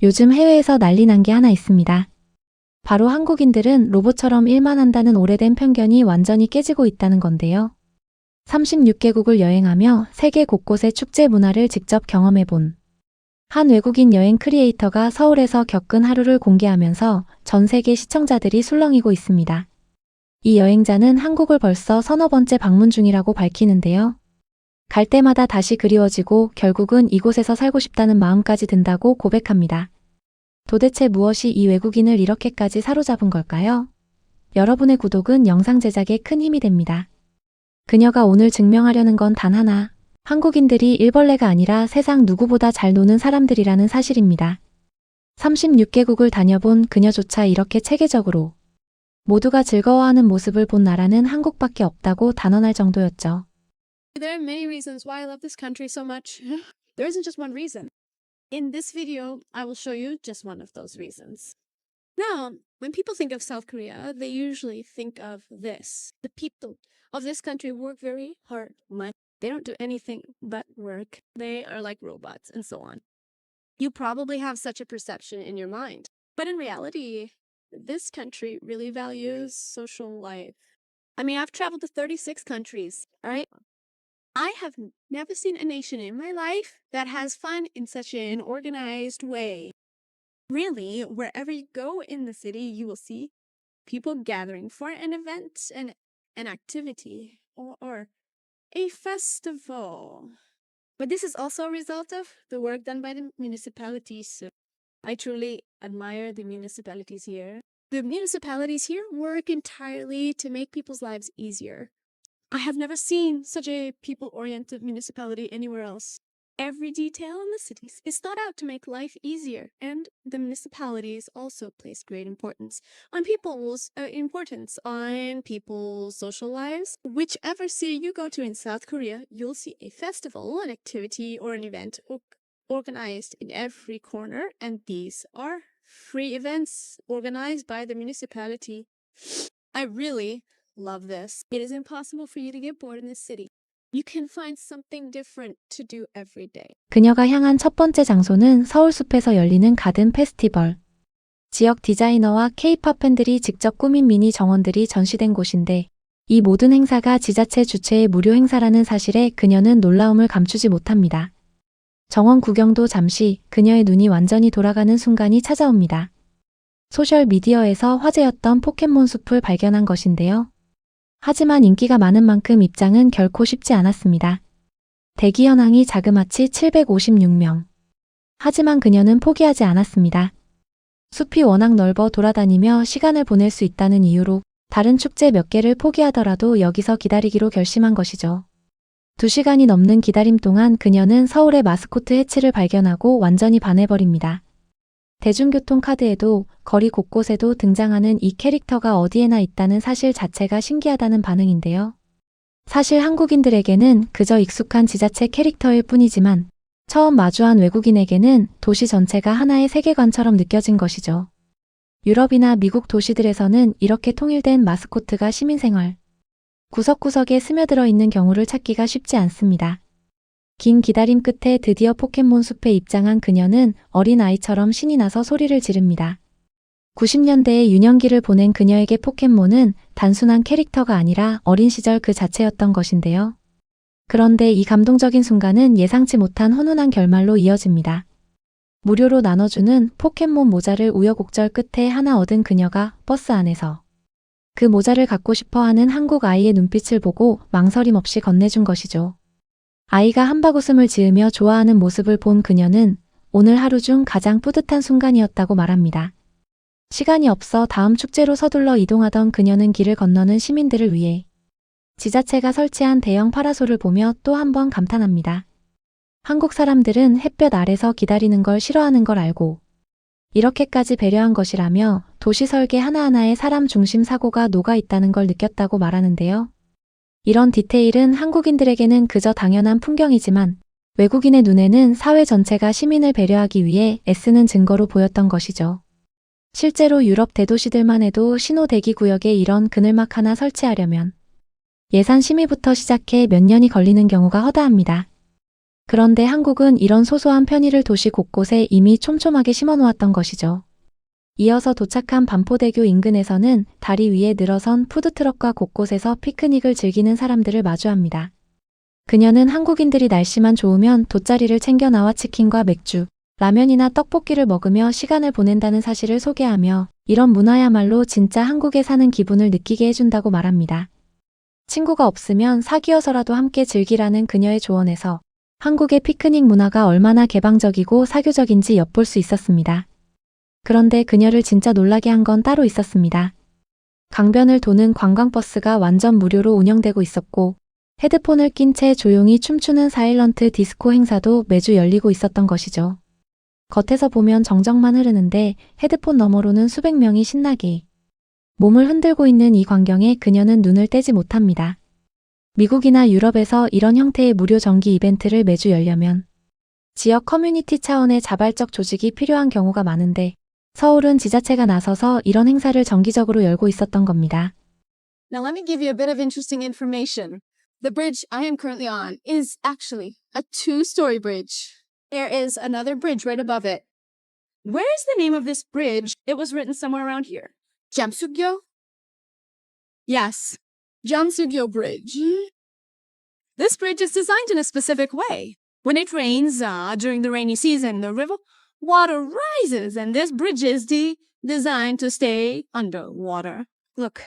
요즘 해외에서 난리 난 게 하나 있습니다. 바로 한국인들은 로봇처럼 일만 한다는 오래된 편견이 완전히 깨지고 있다는 건데요. 36개국을 여행하며 세계 곳곳의 축제 문화를 직접 경험해본 한 외국인 여행 크리에이터가 서울에서 겪은 하루를 공개하면서 전 세계 시청자들이 술렁이고 있습니다. 이 여행자는 한국을 벌써 서너 번째 방문 중이라고 밝히는데요. 갈 때마다 다시 그리워지고 결국은 이곳에서 살고 싶다는 마음까지 든다고 고백합니다. 도대체 무엇이 이 외국인을 이렇게까지 사로잡은 걸까요? 여러분의 구독은 영상 제작에 큰 힘이 됩니다. 그녀가 오늘 증명하려는 건 단 하나, 한국인들이 일벌레가 아니라 세상 누구보다 잘 노는 사람들이라는 사실입니다. 36개국을 다녀본 그녀조차 이렇게 체계적으로 모두가 즐거워하는 모습을 본 나라는 한국밖에 없다고 단언할 정도였죠. There are many reasons why I love this country so much. There isn't just one reason. In this video, I will show you just one of those reasons. Now, when people think of South Korea, they usually think of this. The people of this country work very hard. They don't do anything but work. They are like robots and so on. You probably have such a perception in your mind. But in reality, this country really values social life. I mean, I've traveled to 36 countries, all right? I have never seen a nation in my life that has fun in such an organized way. Really, wherever you go in the city, you will see people gathering for an event, an activity, or a festival. But this is also a result of the work done by the municipalities. I truly admire the municipalities here. The municipalities here work entirely to make people's lives easier. I have never seen such a people-oriented municipality anywhere else. Every detail in the cities is thought out to make life easier, and the municipalities also place great importance on people's social lives. Whichever city you go to in South Korea, you'll see a festival, an activity, or an event organized in every corner, and these are free events organized by the municipality. I really love this. It is impossible for you to get bored in this city. You can find something different to do every day. 그녀가 향한 첫 번째 장소는 서울숲에서 열리는 가든 페스티벌. 지역 디자이너와 K-팝 팬들이 직접 꾸민 미니 정원들이 전시된 곳인데 이 모든 행사가 지자체 주최의 무료 행사라는 사실에 그녀는 놀라움을 감추지 못합니다. 정원 구경도 잠시 그녀의 눈이 완전히 돌아가는 순간이 찾아옵니다. 소셜미디어에서 화제였던 포켓몬 숲을 발견한 것인데요. 하지만 인기가 많은 만큼 입장은 결코 쉽지 않았습니다. 대기 현황이 자그마치 756명. 하지만 그녀는 포기하지 않았습니다. 숲이 워낙 넓어 돌아다니며 시간을 보낼 수 있다는 이유로 다른 축제 몇 개를 포기하더라도 여기서 기다리기로 결심한 것이죠. 2시간이 넘는 기다림 동안 그녀는 서울의 마스코트 해치를 발견하고 완전히 반해버립니다. 대중교통 카드에도 거리 곳곳에도 등장하는 이 캐릭터가 어디에나 있다는 사실 자체가 신기하다는 반응인데요. 사실 한국인들에게는 그저 익숙한 지자체 캐릭터일 뿐이지만 처음 마주한 외국인에게는 도시 전체가 하나의 세계관처럼 느껴진 것이죠. 유럽이나 미국 도시들에서는 이렇게 통일된 마스코트가 시민생활 구석구석에 스며들어 있는 경우를 찾기가 쉽지 않습니다. 긴 기다림 끝에 드디어 포켓몬 숲에 입장한 그녀는 어린아이처럼 신이 나서 소리를 지릅니다. 90년대에 유년기를 보낸 그녀에게 포켓몬은 단순한 캐릭터가 아니라 어린 시절 그 자체였던 것인데요. 그런데 이 감동적인 순간은 예상치 못한 훈훈한 결말로 이어집니다. 무료로 나눠주는 포켓몬 모자를 우여곡절 끝에 하나 얻은 그녀가 버스 안에서 그 모자를 갖고 싶어하는 한국 아이의 눈빛을 보고 망설임 없이 건네준 것이죠. 아이가 한바구음을 지으며 좋아하는 모습을 본 그녀는 오늘 하루 중 가장 뿌듯한 순간이었다고 말합니다. 시간이 없어 다음 축제로 서둘러 이동하던 그녀는 길을 건너는 시민들을 위해 지자체가 설치한 대형 파라솔을 보며 또 한 번 감탄합니다. 한국 사람들은 햇볕 아래서 기다리는 걸 싫어하는 걸 알고 이렇게까지 배려한 것이라며 도시 설계 하나하나에 사람 중심 사고가 녹아 있다는 걸 느꼈다고 말하는데요. 이런 디테일은 한국인들에게는 그저 당연한 풍경이지만 외국인의 눈에는 사회 전체가 시민을 배려하기 위해 애쓰는 증거로 보였던 것이죠. 실제로 유럽 대도시들만 해도 신호 대기 구역에 이런 그늘막 하나 설치하려면 예산 심의부터 시작해 몇 년이 걸리는 경우가 허다합니다. 그런데 한국은 이런 소소한 편의를 도시 곳곳에 이미 촘촘하게 심어놓았던 것이죠. 이어서 도착한 반포대교 인근에서는 다리 위에 늘어선 푸드트럭과 곳곳에서 피크닉을 즐기는 사람들을 마주합니다. 그녀는 한국인들이 날씨만 좋으면 돗자리를 챙겨 나와 치킨과 맥주, 라면이나 떡볶이를 먹으며 시간을 보낸다는 사실을 소개하며 이런 문화야말로 진짜 한국에 사는 기분을 느끼게 해준다고 말합니다. 친구가 없으면 사귀어서라도 함께 즐기라는 그녀의 조언에서 한국의 피크닉 문화가 얼마나 개방적이고 사교적인지 엿볼 수 있었습니다. 그런데 그녀를 진짜 놀라게 한 건 따로 있었습니다. 강변을 도는 관광버스가 완전 무료로 운영되고 있었고 헤드폰을 낀 채 조용히 춤추는 사일런트 디스코 행사도 매주 열리고 있었던 것이죠. 겉에서 보면 정적만 흐르는데 헤드폰 너머로는 수백 명이 신나게 몸을 흔들고 있는 이 광경에 그녀는 눈을 떼지 못합니다. 미국이나 유럽에서 이런 형태의 무료 정기 이벤트를 매주 열려면 지역 커뮤니티 차원의 자발적 조직이 필요한 경우가 많은데 서울은 지자체가 나서서 이런 행사를 정기적으로 열고 있었던 겁니다. Now let me give you a bit of interesting information. The bridge I am currently on is actually a 2-story bridge. There is another bridge right above it. Where is the name of this bridge? It was written somewhere around here. Jamsugyo? Yes, Jamsugyo Bridge. This bridge is designed in a specific way. When it rains during the rainy season, the river water rises, and this bridge is designed to stay underwater. Look,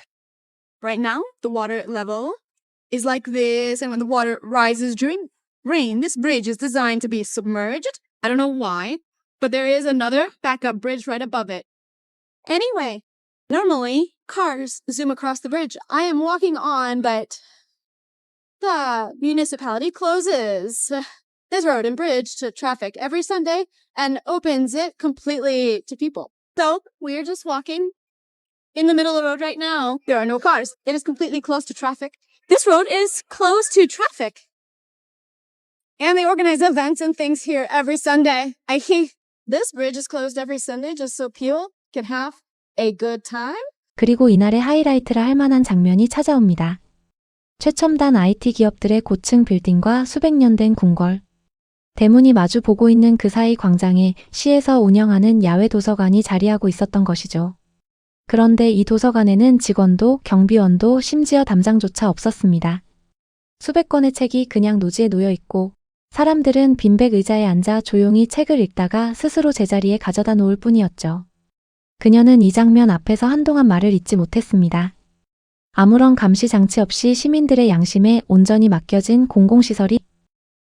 right now the water level is like this, and when the water rises during rain, this bridge is designed to be submerged. I don't know why, but there is another backup bridge right above it. Anyway, normally cars zoom across the bridge I am walking on, but the municipality closes this road and bridge to traffic every Sunday and opens it completely to people. So we're just walking in the middle of the road right now. There are no cars. It is completely closed to traffic. This road is closed to traffic. And they organize events and things here every Sunday. I think this bridge is closed every Sunday just so people can have a good time. 그리고 이날의 하이라이트라 할 만한 장면이 찾아옵니다. 최첨단 IT 기업들의 고층 빌딩과 수백 년 된 궁궐. 대문이 마주 보고 있는 그 사이 광장에 시에서 운영하는 야외 도서관이 자리하고 있었던 것이죠. 그런데 이 도서관에는 직원도 경비원도 심지어 담장조차 없었습니다. 수백 권의 책이 그냥 노지에 놓여 있고 사람들은 빈백 의자에 앉아 조용히 책을 읽다가 스스로 제자리에 가져다 놓을 뿐이었죠. 그녀는 이 장면 앞에서 한동안 말을 잇지 못했습니다. 아무런 감시 장치 없이 시민들의 양심에 온전히 맡겨진 공공시설이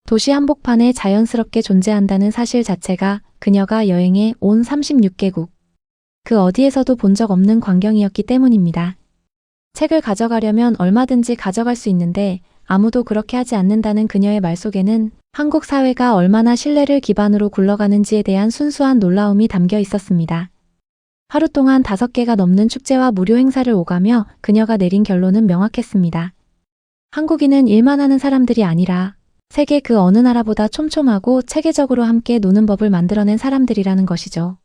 도시 한복판에 자연스럽게 존재한다는 사실 자체가 그녀가 여행해 온 36개국, 그 어디에서도 본 적 없는 광경이었기 때문입니다. 책을 가져가려면 얼마든지 가져갈 수 있는데 아무도 그렇게 하지 않는다는 그녀의 말 속에는 한국 사회가 얼마나 신뢰를 기반으로 굴러가는지에 대한 순수한 놀라움이 담겨 있었습니다. 하루 동안 5개가 넘는 축제와 무료 행사를 오가며 그녀가 내린 결론은 명확했습니다. 한국인은 일만 하는 사람들이 아니라 세계 그 어느 나라보다 촘촘하고 체계적으로 함께 노는 법을 만들어낸 사람들이라는 것이죠.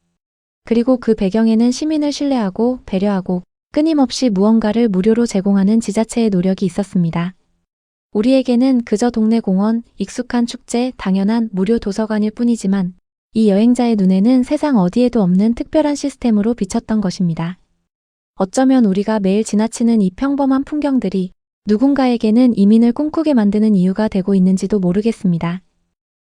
그리고 그 배경에는 시민을 신뢰하고 배려하고 끊임없이 무언가를 무료로 제공하는 지자체의 노력이 있었습니다. 우리에게는 그저 동네 공원, 익숙한 축제, 당연한 무료 도서관일 뿐이지만 이 여행자의 눈에는 세상 어디에도 없는 특별한 시스템으로 비쳤던 것입니다. 어쩌면 우리가 매일 지나치는 이 평범한 풍경들이 누군가에게는 이민을 꿈꾸게 만드는 이유가 되고 있는지도 모르겠습니다.